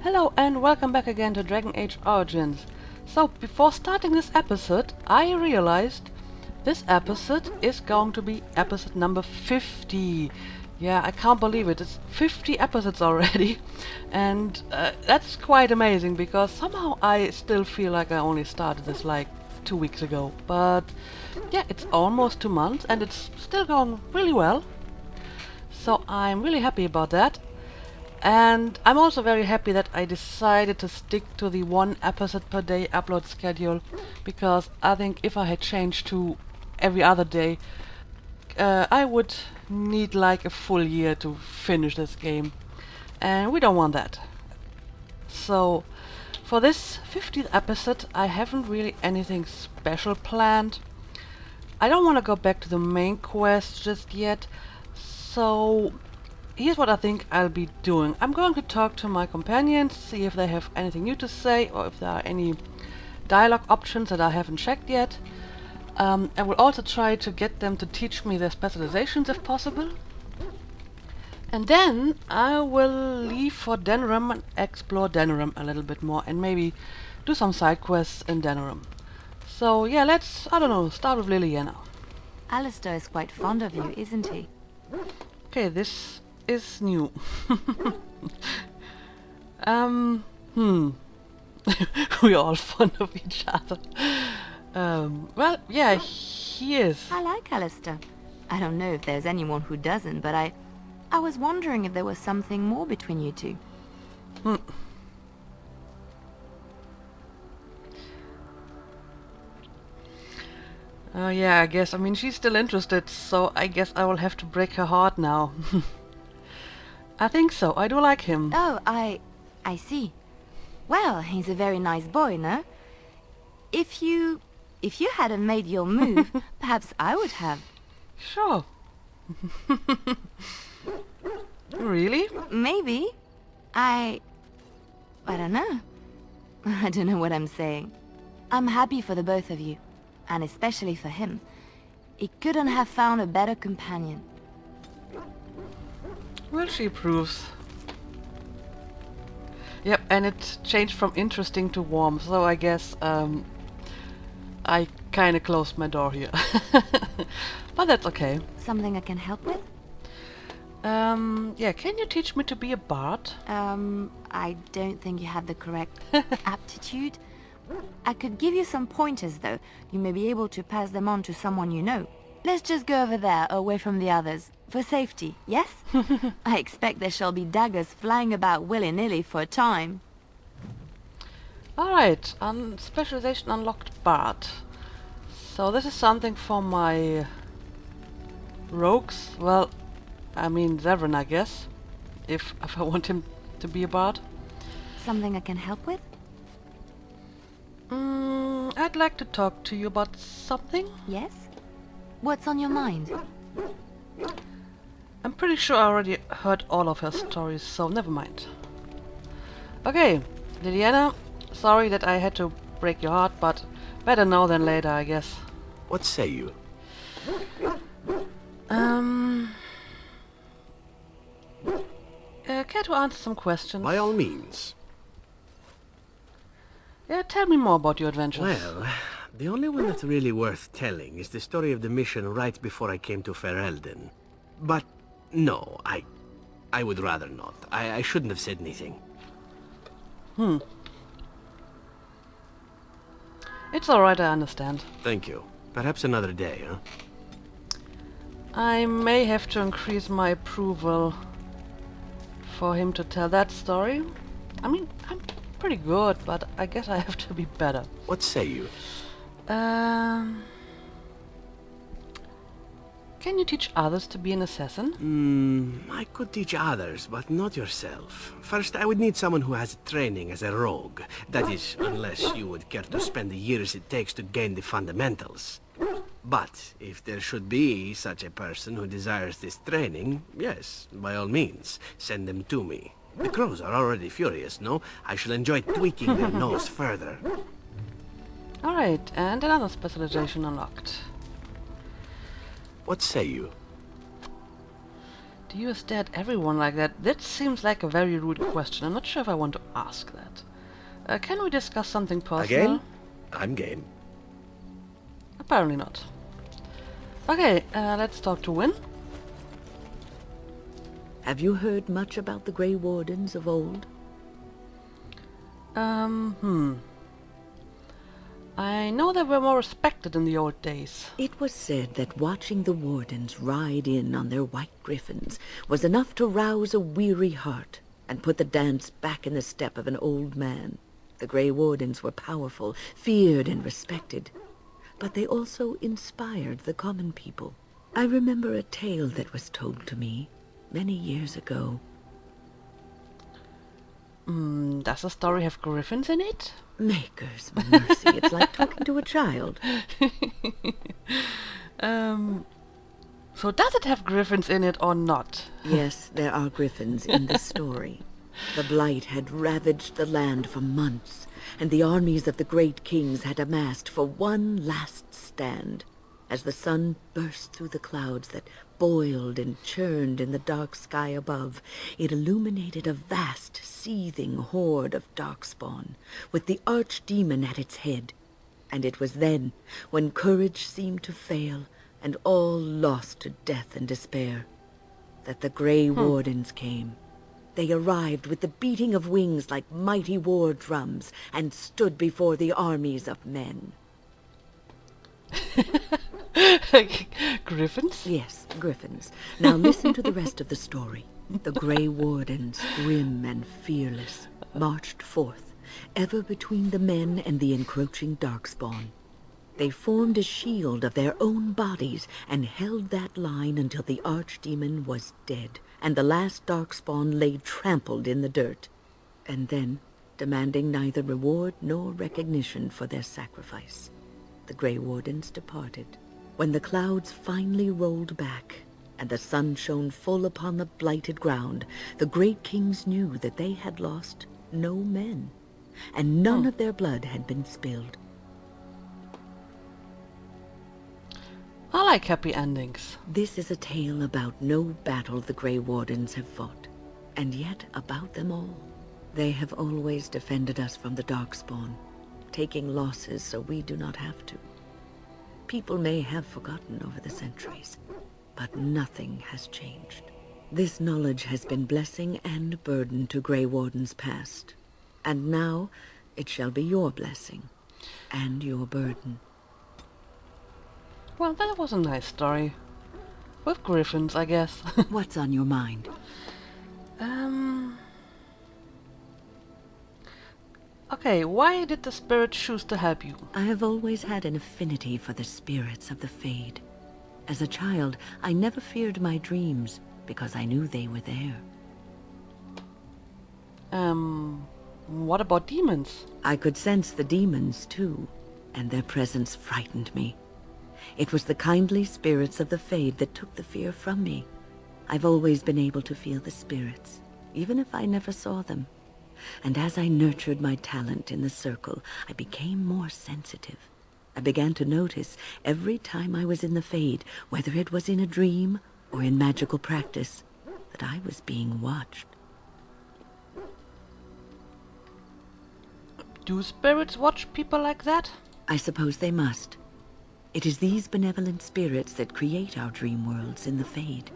Hello and welcome back again to Dragon Age Origins. So, before starting this episode, I realized this episode is going to be episode number 50. Yeah, I can't believe it. It's 50 episodes already. And that's quite amazing because somehow I still feel like I only started this like 2 weeks ago. But yeah, it's almost 2 months and it's still going really well. So I'm really happy about that. And I'm also very happy that I decided to stick to the 1 episode per day upload schedule, because I think if I had changed to every other day, I would need like a full year to finish this game, and we don't want that. So for this 50th episode I haven't really anything special planned. I don't want to go back to the main quest just yet, so here's what I think I'll be doing. I'm going to talk to my companions, see if they have anything new to say or if there are any dialogue options that I haven't checked yet. I will also try to get them to teach me their specializations if possible. And then I will leave for Denerim and explore Denerim a little bit more and maybe do some side quests in Denerim. So yeah, let's, I don't know, start with Liliana. Alistair is quite fond of you, isn't he? Okay, this is new. We're all fond of each other. Well, yeah, he is. I like Alistair. I don't know if there's anyone who doesn't, but I was wondering if there was something more between you two. Yeah, I guess. I mean, she's still interested, so I guess I will have to break her heart now. I think so. I do like him. Oh, I see. Well, he's a very nice boy, no? If you hadn't made your move, perhaps I would have. Sure. Really? Maybe. I don't know. I don't know what I'm saying. I'm happy for the both of you, and especially for him. He couldn't have found a better companion. Well, she approves. Yep, and it changed from interesting to warm, so I guess I kinda closed my door here. But that's okay. Something I can help with? Yeah, can you teach me to be a bard? I don't think you have the correct aptitude. I could give you some pointers, though. You may be able to pass them on to someone you know. Let's just go over there, away from the others. For safety, yes? I expect there shall be daggers flying about willy-nilly for a time. Alright, specialization unlocked bard. So this is something for my rogues. Well, I mean Zevran, I guess. If I want him to be a bard. Something I can help with? I'd like to talk to you about something. Yes? What's on your mind? I'm pretty sure I already heard all of her stories, so never mind. Okay, Liliana, sorry that I had to break your heart, but better now than later, I guess. What say you? Care to answer some questions? By all means. Yeah, tell me more about your adventures. Well, the only one that's really worth telling is the story of the mission right before I came to Ferelden. But no, I would rather not. I shouldn't have said anything. It's alright, I understand. Thank you. Perhaps another day, huh? I may have to increase my approval for him to tell that story. I mean, I'm pretty good, but I guess I have to be better. What say you? Can you teach others to be an assassin? I could teach others, but not yourself. First, I would need someone who has training as a rogue. That is, unless you would care to spend the years it takes to gain the fundamentals. But if there should be such a person who desires this training, yes, by all means, send them to me. The crows are already furious, no? I shall enjoy tweaking their nose further. Alright, and another specialization unlocked. What say you? Do you stare at everyone like that? That seems like a very rude question. I'm not sure if I want to ask that. Can we discuss something personal? Again? I'm game. Apparently not. Okay, let's talk to Wynne. Have you heard much about the Grey Wardens of old? I know they were more respected in the old days. It was said that watching the Wardens ride in on their white griffons was enough to rouse a weary heart and put the dance back in the step of an old man. The Grey Wardens were powerful, feared and respected, but they also inspired the common people. I remember a tale that was told to me many years ago. Does the story have griffins in it? Maker's mercy, it's like talking to a child. So does it have griffins in it or not? Yes, there are griffins in the story. The blight had ravaged the land for months, and the armies of the great kings had amassed for one last stand. As the sun burst through the clouds that boiled and churned in the dark sky above, it illuminated a vast, seething horde of darkspawn, with the archdemon at its head. And it was then, when courage seemed to fail, and all lost to death and despair, that the Grey Wardens came. They arrived with the beating of wings like mighty war drums, and stood before the armies of men. Griffins? Yes, griffins. Now listen to the rest of the story. The Grey Wardens, grim and fearless, marched forth, ever between the men and the encroaching darkspawn. They formed a shield of their own bodies and held that line until the archdemon was dead, and the last darkspawn lay trampled in the dirt. And then, demanding neither reward nor recognition for their sacrifice, the Grey Wardens departed. When the clouds finally rolled back and the sun shone full upon the blighted ground, the great kings knew that they had lost no men, and none of their blood had been spilled. I like happy endings. This is a tale about no battle the Grey Wardens have fought, and yet about them all. They have always defended us from the Darkspawn, taking losses so we do not have to. People may have forgotten over the centuries, but nothing has changed. This knowledge has been blessing and burden to Grey Wardens past, and now it shall be your blessing and your burden. Well, that was a nice story. With griffins, I guess. What's on your mind? Okay, why did the spirit choose to help you? I have always had an affinity for the spirits of the Fade. As a child, I never feared my dreams because I knew they were there. What about demons? I could sense the demons, too, and their presence frightened me. It was the kindly spirits of the Fade that took the fear from me. I've always been able to feel the spirits, even if I never saw them. And as I nurtured my talent in the circle, I became more sensitive. I began to notice every time I was in the Fade, whether it was in a dream or in magical practice, that I was being watched. Do spirits watch people like that? I suppose they must. It is these benevolent spirits that create our dream worlds in the Fade.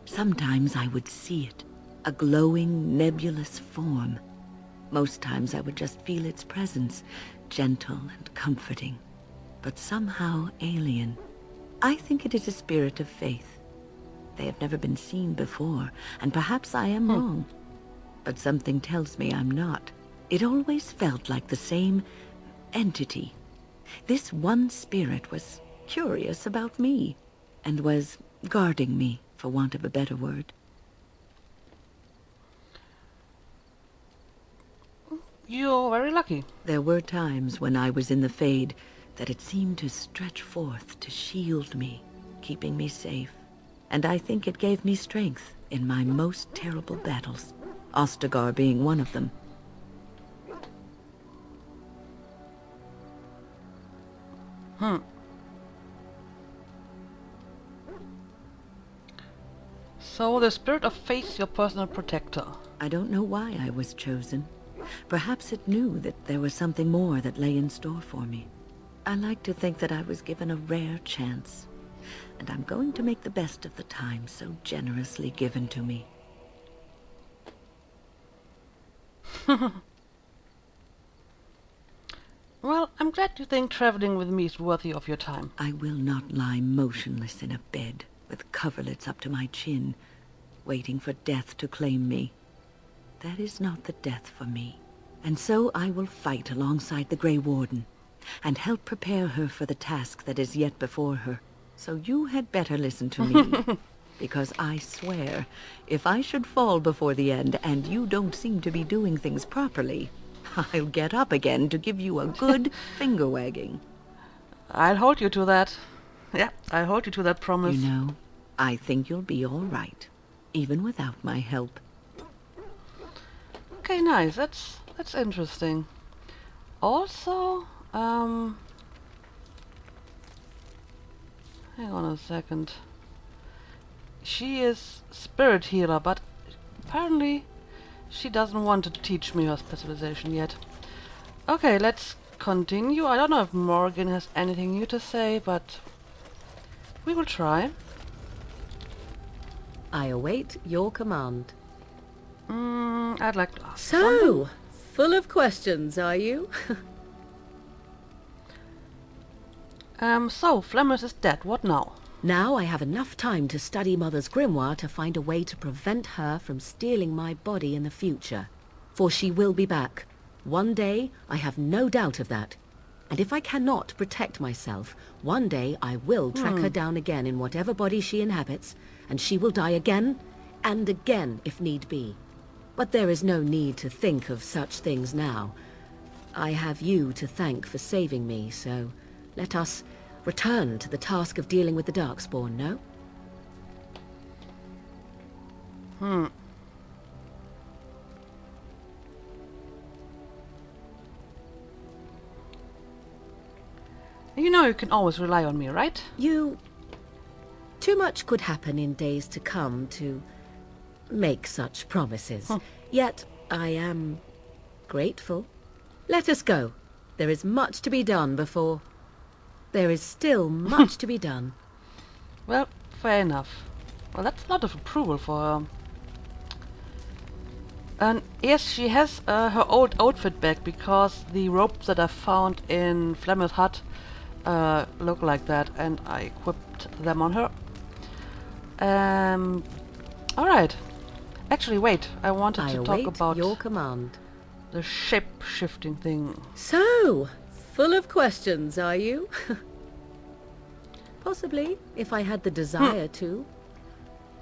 Sometimes I would see it, a glowing, nebulous form. Most times I would just feel its presence, gentle and comforting, but somehow alien. I think it is a spirit of faith. They have never been seen before, and perhaps I am wrong. But something tells me I'm not. It always felt like the same entity. This one spirit was curious about me, and was guarding me, for want of a better word. You're very lucky. There were times when I was in the Fade that it seemed to stretch forth to shield me, keeping me safe. And I think it gave me strength in my most terrible battles, Ostagar being one of them. So the spirit of faith is your personal protector. I don't know why I was chosen. Perhaps it knew that there was something more that lay in store for me. I like to think that I was given a rare chance, and I'm going to make the best of the time so generously given to me. Well, I'm glad you think traveling with me is worthy of your time. I will not lie motionless in a bed with coverlets up to my chin, waiting for death to claim me. That is not the death for me. And so I will fight alongside the Grey Warden, and help prepare her for the task that is yet before her. So you had better listen to me, because I swear, if I should fall before the end and you don't seem to be doing things properly, I'll get up again to give you a good finger wagging. I'll hold you to that. Yeah, I'll hold you to that promise. You know, I think you'll be all right, even without my help. Okay, nice. That's interesting. Also, hang on a second. She is spirit healer, but apparently she doesn't want to teach me her specialization yet. Okay, let's continue. I don't know if Morgan has anything new to say, but we will try. I await your command. I'd like to ask something. So, full of questions, are you? So Flemeth is dead. What now? Now I have enough time to study Mother's grimoire to find a way to prevent her from stealing my body in the future. For she will be back. One day, I have no doubt of that. And if I cannot protect myself, one day I will track her down again in whatever body she inhabits, and she will die again and again if need be. But there is no need to think of such things now. I have you to thank for saving me, so let us return to the task of dealing with the Darkspawn, no? You know you can always rely on me, right? Too much could happen in days to come to make such promises. Yet I am grateful. Let us go. There is much to be done before... There is still much to be done. Well, fair enough. Well, that's a lot of approval for her. And yes, she has her old outfit back because the ropes that I found in Flemeth's hut look like that, and I equipped them on her. Alright. Actually, wait. I wanted I to talk await about your command. the shape-shifting thing. So, full of questions, are you? Possibly, if I had the desire to.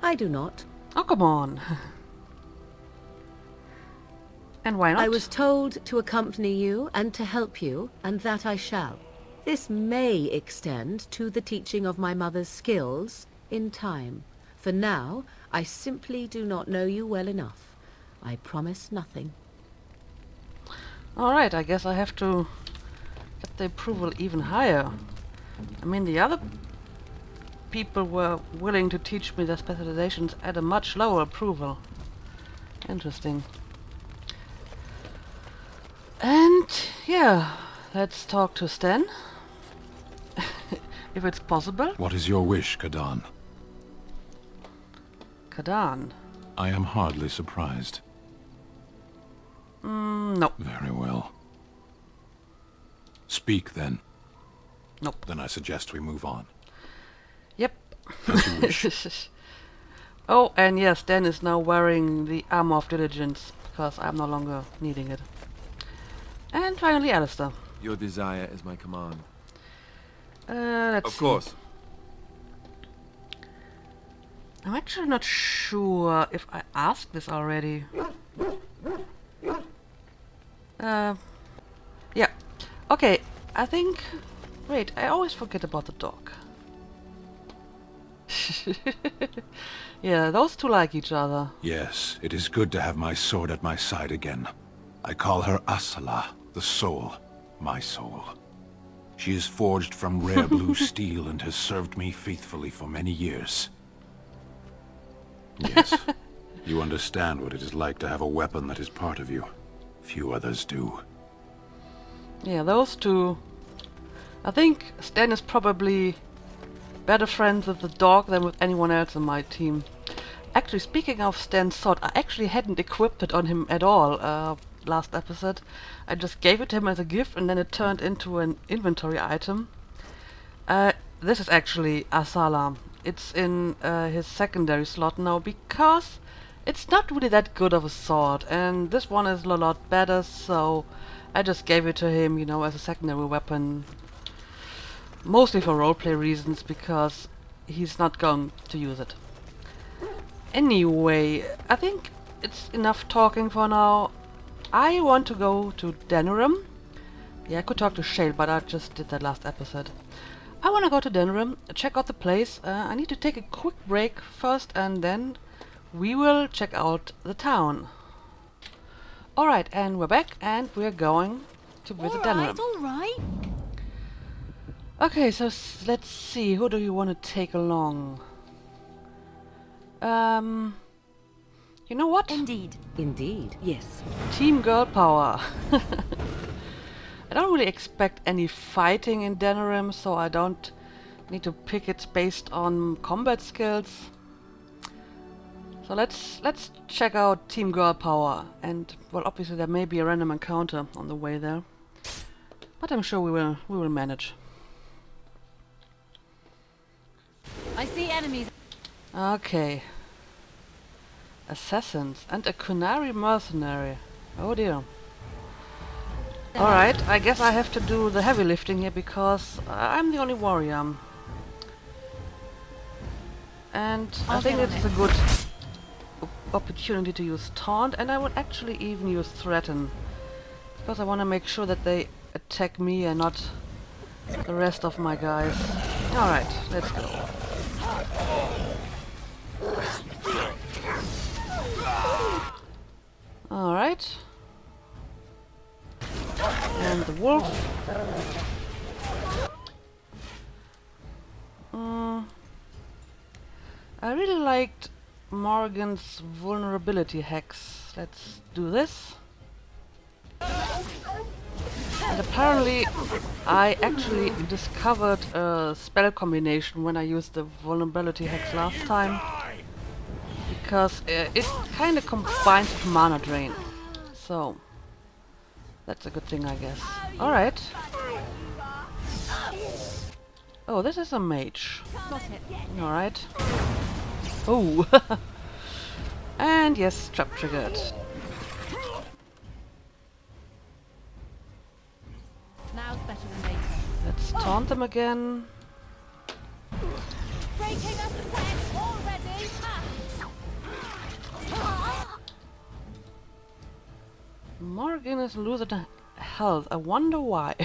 I do not. Oh, come on. And why not? I was told to accompany you and to help you, and that I shall. This may extend to the teaching of my mother's skills in time. For now, I simply do not know you well enough. I promise nothing. Alright, I guess I have to get the approval even higher. I mean, the other people were willing to teach me their specializations at a much lower approval. Interesting. And yeah, let's talk to Sten. If it's possible. What is your wish, Kadan? Kadan. I am hardly surprised. No. Very well. Speak, then. Nope. Then I suggest we move on. Yep. As you wish. Oh, and yes, Dan is now wearing the Armor of Diligence, because I'm no longer needing it. And finally, Alistair. Your desire is my command. Let's Of see. course. I'm actually not sure if I asked this already. Yeah. Okay, I think... Wait, I always forget about the dog. Yeah, those two like each other. Yes, it is good to have my sword at my side again. I call her Asala, the soul, my soul. She is forged from rare blue steel and has served me faithfully for many years. Yes. You understand what it is like to have a weapon that is part of you. Few others do. Yeah, those two. I think Stan is probably better friends with the dog than with anyone else in my team. Actually, speaking of Stan's sword, I actually hadn't equipped it on him at all last episode. I just gave it to him as a gift and then it turned into an inventory item. This is actually Asala. It's in his secondary slot now because it's not really that good of a sword, and this one is a lot better, so I just gave it to him, you know, as a secondary weapon. Mostly for roleplay reasons, because he's not going to use it. Anyway, I think it's enough talking for now. I want to go to Denerim. Yeah, I could talk to Shale, but I just did that last episode. I want to go to Denerim, check out the place. I need to take a quick break first, and then we will check out the town. Alright, and we're back, and we're going to visit Denerim. Alright. Okay, so let's see, who do you want to take along? You know what? Indeed. Indeed. Yes. Team girl power. I don't really expect any fighting in Denerim, so I don't need to pick it based on combat skills. So let's check out Team Girl Power, and well, obviously there may be a random encounter on the way there, but I'm sure we will manage. I see enemies. Okay. Assassins and a Kunari mercenary. Oh dear. Alright, I guess I have to do the heavy lifting here because I'm the only warrior. And I think it's a good opportunity to use Taunt, and I would actually even use Threaten. Because I want to make sure that they attack me and not the rest of my guys. Alright, let's go. Alright. And the wolf. I really liked Morgan's vulnerability hacks. Let's do this. And apparently I actually discovered a spell combination when I used the vulnerability hacks last time. Because it kind of combines with mana drain. So that's a good thing, I guess. Alright. Oh, this is a mage. Alright. Oh! And yes, trap triggered. Now's better than later. Let's taunt them again. Breaking up the fence already. Morgan is losing health. I wonder why.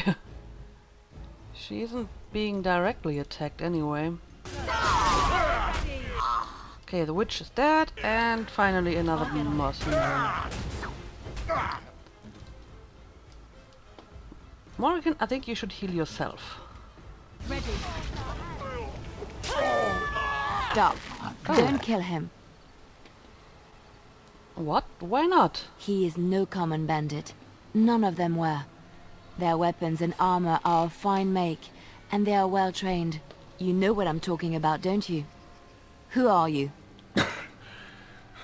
She isn't being directly attacked anyway. Okay, the witch is dead, and finally another mercenary. Morgan, I think you should heal yourself. Ready. Stop. Oh. Don't kill him. What? Why not? He is no common bandit. None of them were. Their weapons and armor are of fine make, and they are well trained. You know what I'm talking about, don't you? Who are you?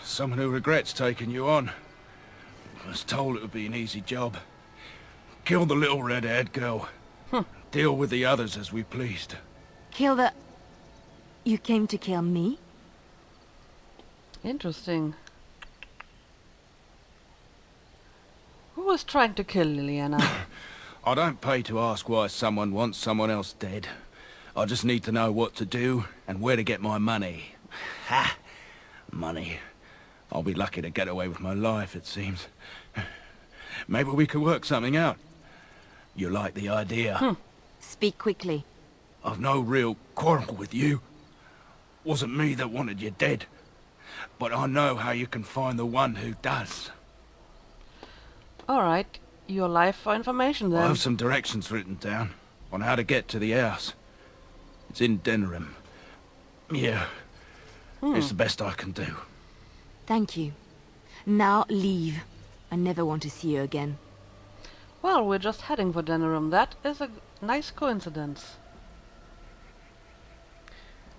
Someone who regrets taking you on. I was told it would be an easy job. Kill the little red-haired girl. Deal with the others as we pleased. Kill the... You came to kill me? Interesting. Who was trying to kill Liliana? I don't pay to ask why someone wants someone else dead. I just need to know what to do and where to get my money. Ha! Money. I'll be lucky to get away with my life, it seems. Maybe we could work something out. You like the idea? Speak quickly. I've no real quarrel with you. Wasn't me that wanted you dead. But I know how you can find the one who does. Alright, you're live for information I then. have some directions written down on how to get to the house. It's in Denerim. Yeah, it's the best I can do. Thank you. Now leave. I never want to see you again. Well, we're just heading for Denerim. That is a nice coincidence.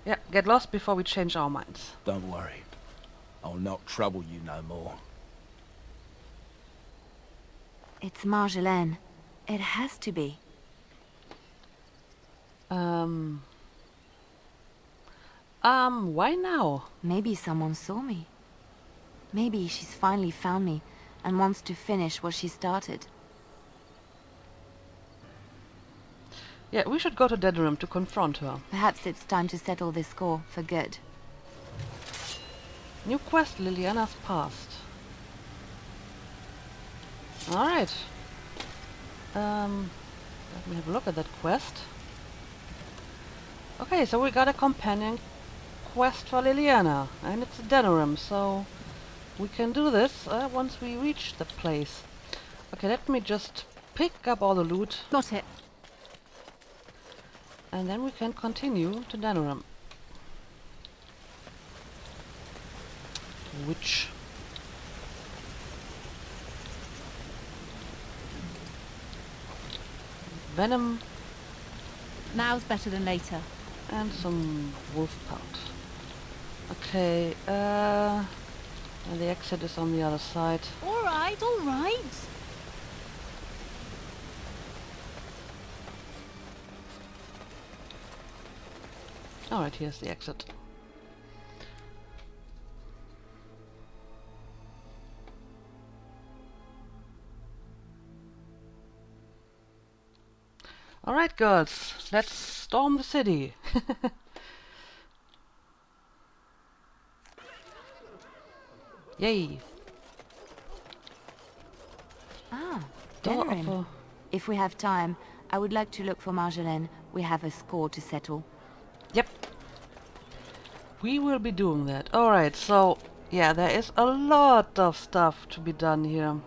Yeah, get lost before we change our minds. Don't worry. I'll not trouble you no more. It's Marjolaine. It has to be. Why now? Maybe someone saw me. Maybe she's finally found me and wants to finish what she started. Yeah, we should go to Denerim to confront her. Perhaps it's time to settle this score for good. New quest, Liliana's past. Alright. Let me have a look at that quest. Okay, so we got a companion quest for Liliana, and it's Denerim, so we can do this once we reach the place. Okay, let me just pick up all the loot, Got it. and then we can continue to Denerim. Which... venom Now's better than later. and some wolf pout. Okay, and the exit is on the other side. All right, all right. Alright, here's the exit. Alright, girls, let's storm the city. Yay! Ah, Door Denerim. of If we have time, I would like to look for Marjolaine. We have a score to settle. Yep. We will be doing that. Alright, so yeah, there is a lot of stuff to be done here.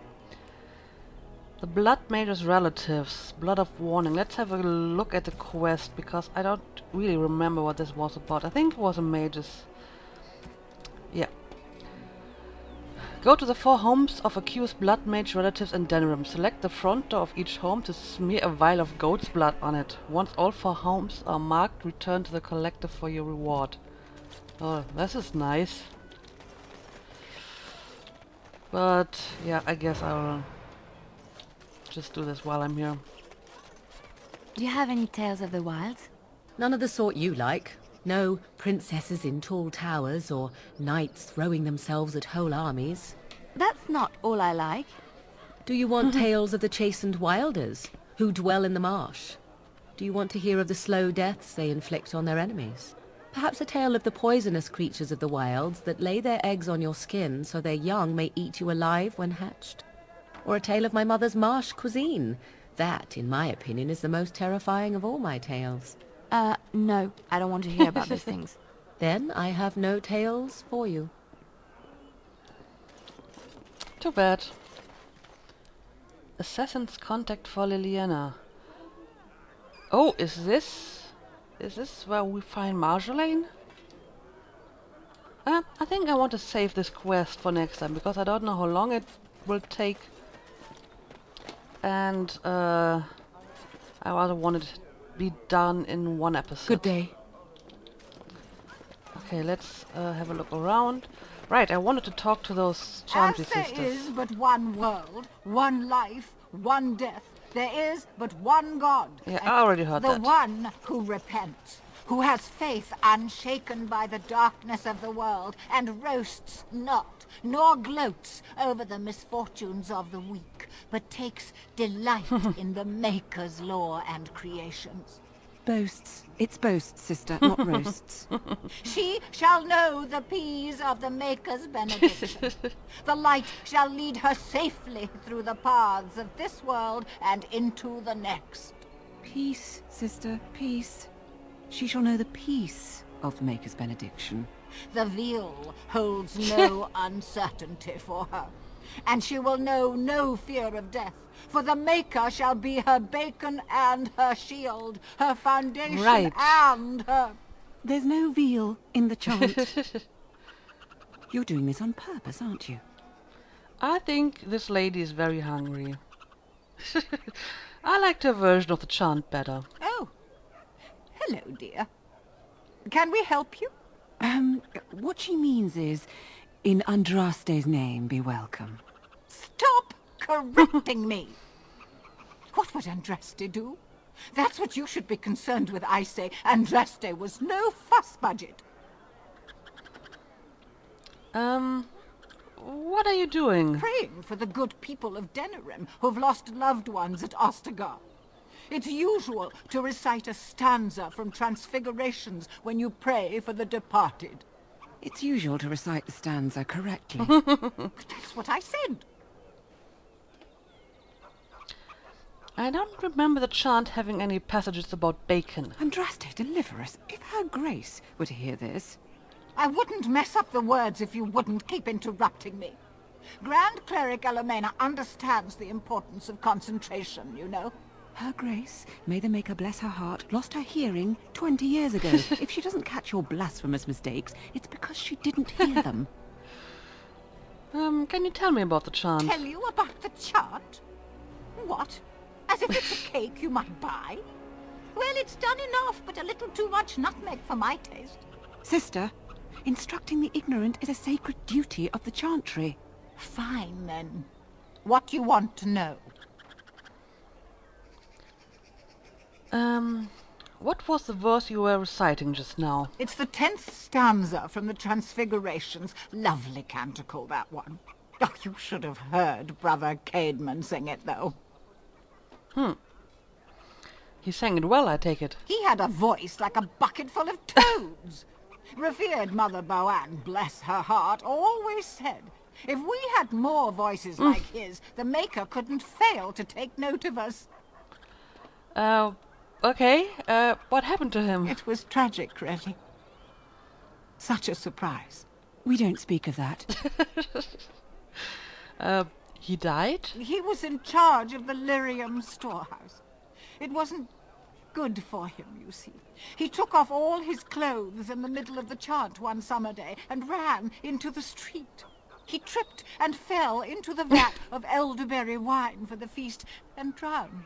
The Blood Mage's relatives, Blood of Warning. Let's have a look at the quest, because I don't really remember what this was about. I think it was a mage's. Yeah. Go to the 4 homes of accused Blood Mage relatives in Denerim. Select the front door of each home to smear a vial of goat's blood on it. Once all 4 homes are marked, return to the collector for your reward. Oh, this is nice. But yeah, I guess I will just do this while I'm here. Do you have any tales of the wilds? None of the sort you like. No princesses in tall towers or knights throwing themselves at whole armies. That's not all I like. Do you want tales of the chastened wilders who dwell in the marsh? Do you want to hear of the slow deaths they inflict on their enemies? Perhaps a tale of the poisonous creatures of the wilds that lay their eggs on your skin so their young may eat you alive when hatched? Or a tale of my mother's marsh cuisine? That, in my opinion, is the most terrifying of all my tales. No, I don't want to hear about those things. Then I have no tales for you. Too bad. Assassin's contact for Liliana. Oh, is this where we find Marjolaine? I think I want to save this quest for next time, because I don't know how long it will take. And I rather want it to be done in one episode. Good day. Okay, let's have a look around. Right, I wanted to talk to those Chauncey As there sisters. is but one world, one life, one death, there is but one God. Yeah, I already heard the that. one who repents, who has faith unshaken by the darkness of the world, and roasts not, nor gloats over the misfortunes of the weak, but takes delight in the Maker's law and creations. Boasts. It's boasts, sister, not roasts. She shall know the peace of the Maker's benediction. The light shall lead her safely through the paths of this world and into the next. Peace, sister, peace. She shall know the peace of the Maker's benediction. The veil holds no uncertainty for her, and she will know no fear of death, for the Maker shall be her beacon and her shield, her foundation Right. and her... There's no veal in the chant. You're doing this on purpose, aren't you? I think this lady is very hungry. I liked her version of the chant better. Oh, hello, dear. Can we help you? What she means is, in Andraste's name, be welcome. Stop correcting me! What would Andraste do? That's what you should be concerned with, I say. Andraste was no fuss budget. What are you doing? Praying for the good people of Denerim who've lost loved ones at Ostagar. It's usual to recite a stanza from Transfigurations when you pray for the departed. It's usual to recite the stanza correctly. That's what I said. I don't remember the chant having any passages about bacon. Andraste, deliver us. If Her Grace were to hear this... I wouldn't mess up the words if you wouldn't keep interrupting me. Grand Cleric Elomena understands the importance of concentration, you know. Her Grace, may the Maker bless her heart, lost her hearing 20 years ago. If she doesn't catch your blasphemous mistakes, it's because she didn't hear them. Can you tell me about the chant? Tell you about the chant? What? As if it's a cake you might buy? Well, it's done enough, but a little too much nutmeg for my taste. Sister, instructing the ignorant is a sacred duty of the chantry. Fine, then. What do you want to know? What was the verse you were reciting just now? It's the 10th stanza from the Transfigurations. Lovely canticle, that one. Oh, you should have heard Brother Caedmon sing it, though. He sang it well, I take it. He had a voice like a bucket full of toads. Revered Mother Boanne, bless her heart, always said, if we had more voices like his, the Maker couldn't fail to take note of us. Okay, what happened to him? It was tragic, really. Such a surprise. We don't speak of that. He died? He was in charge of the lyrium storehouse. It wasn't good for him, you see. He took off all his clothes in the middle of the chant one summer day and ran into the street. He tripped and fell into the vat of elderberry wine for the feast and drowned.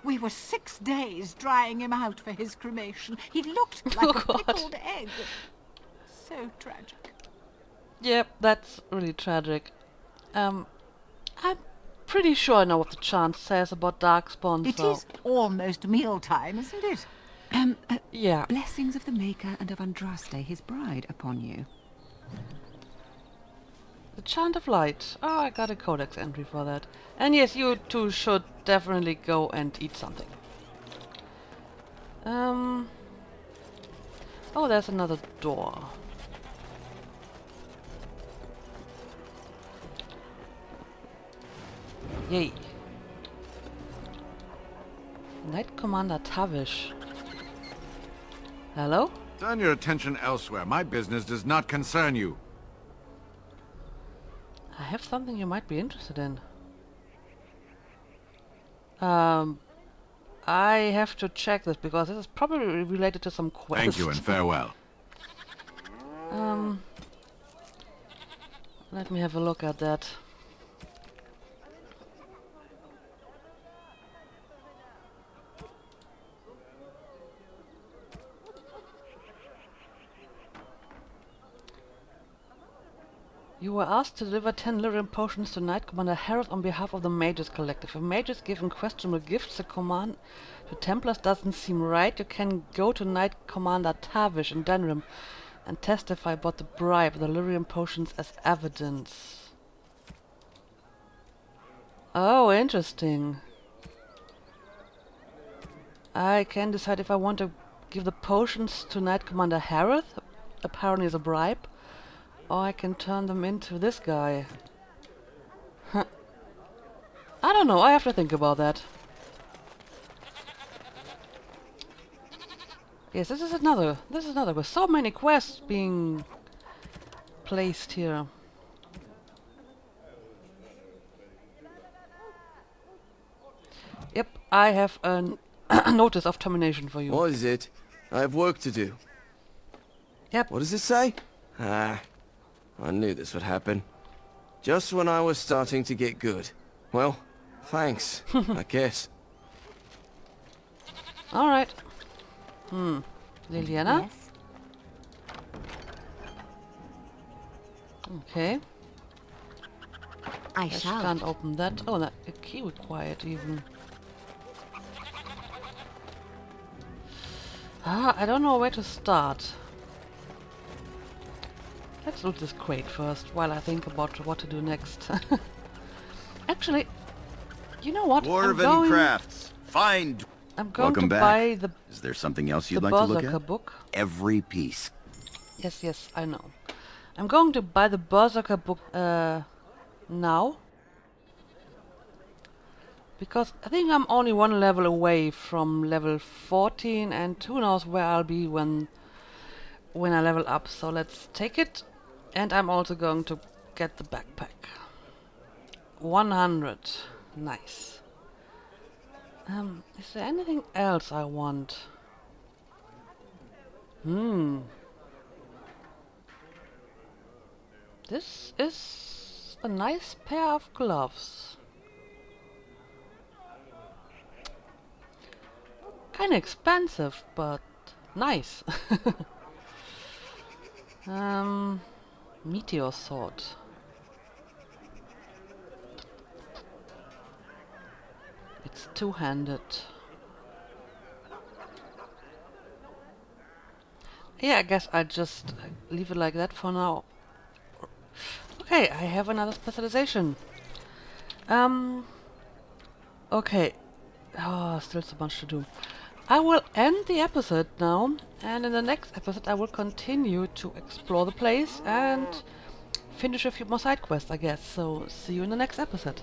We were 6 days drying him out for his cremation. He looked like a pickled egg. So tragic. Yep, that's really tragic. I'm pretty sure I know what the chant says about Darkspawn, It so... is almost mealtime, isn't it? Yeah. Blessings of the Maker and of Andraste, his bride, upon you. The Chant of Light. Oh, I got a codex entry for that. And yes, you two should definitely go and eat something. Oh, there's another door. Yay. Knight Commander Tavish. Hello? Turn your attention elsewhere. My business does not concern you. I have something you might be interested in. I have to check this because this is probably related to some quest. Thank you and farewell. Let me have a look at that. You were asked to deliver 10 lyrium potions to Knight Commander Harroth on behalf of the Mages Collective. If mages given questionable gifts, the command to Templars doesn't seem right. You can go to Knight Commander Tavish in Denerim and testify about the bribe, the lyrium potions as evidence. Oh, interesting. I can decide if I want to give the potions to Knight Commander Harroth, apparently as a bribe, or I can turn them into this guy. Huh. I don't know, I have to think about that. Yes, this is another with so many quests being placed here. Yep, I have a notice of termination for you. What is it? I have work to do. Yep. What does it say? Ah, I knew this would happen. Just when I was starting to get good. Well, thanks, I guess. Alright. Liliana? Yes. Okay. I I shall. can't open that. Oh, that a key required even. I don't know where to start. Let's loot this crate first, while I think about what to do next. Actually, you know what? Dwarven crafts. Find. I'm going Welcome to back. buy the Is there something else you'd the like to look Berserker at? book. Every piece. Yes, I know. I'm going to buy the Berserker book now. Because I think I'm only one level away from level 14 and who knows where I'll be when I level up. So let's take it. And I'm also going to get the backpack. 100. Nice. Is there anything else I want? This is a nice pair of gloves. Kinda expensive, but nice. Meteor sword. It's two-handed. Yeah, I guess I just leave it like that for now. Okay, I have another specialization. Okay. Oh, still so much to do. I will end the episode now, and in the next episode I will continue to explore the place and finish a few more side quests, I guess. So, see you in the next episode.